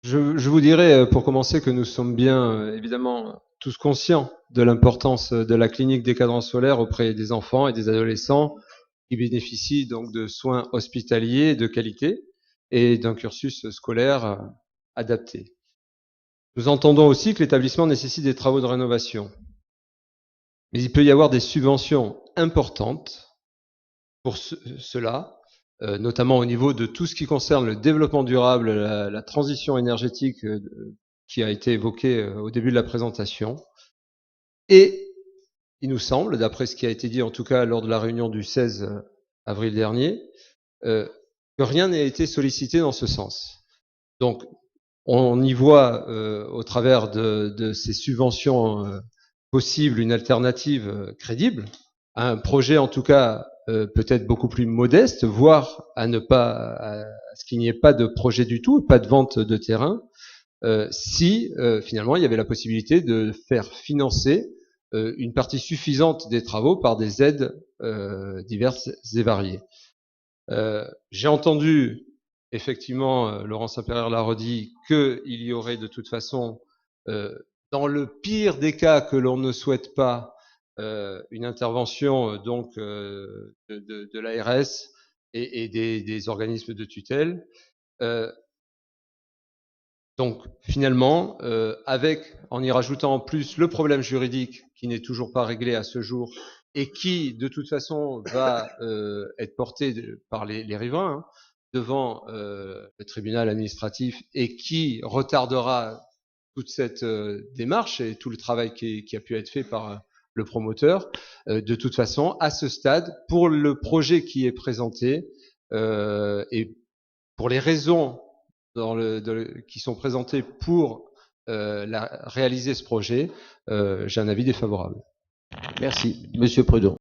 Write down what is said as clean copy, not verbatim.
Je vous dirais, pour commencer, que nous sommes bien, évidemment, tous conscients de l'importance de la clinique des cadrans solaires auprès des enfants et des adolescents qui bénéficient donc de soins hospitaliers de qualité et d'un cursus scolaire adapté. Nous entendons aussi que l'établissement nécessite des travaux de rénovation, mais il peut y avoir des subventions importantes pour cela, notamment au niveau de tout ce qui concerne le développement durable, la transition énergétique qui a été évoquée au début de la présentation. Et il nous semble, d'après ce qui a été dit en tout cas lors de la réunion du 16 avril dernier, que rien n'a été sollicité dans ce sens. Donc, on y voit au travers de ces subventions possibles une alternative crédible à un projet en tout cas peut-être beaucoup plus modeste, voire à ce qu'il n'y ait pas de projet du tout, pas de vente de terrain, si finalement il y avait la possibilité de faire financer une partie suffisante des travaux par des aides diverses et variées. J'ai entendu effectivement, Laurent Saint-Pérer l'a redit, qu'il y aurait de toute façon, dans le pire des cas que l'on ne souhaite pas, une intervention donc de l'ARS et des organismes de tutelle. Donc finalement, en y rajoutant en plus le problème juridique qui n'est toujours pas réglé à ce jour et qui de toute façon va être porté par les riverains devant le tribunal administratif et qui retardera toute cette démarche et tout le travail qui a pu être fait par le promoteur. De toute façon, à ce stade, pour le projet qui est présenté et pour les raisons qui sont présentées pour réaliser ce projet, j'ai un avis défavorable. Merci. Monsieur Prudhomme.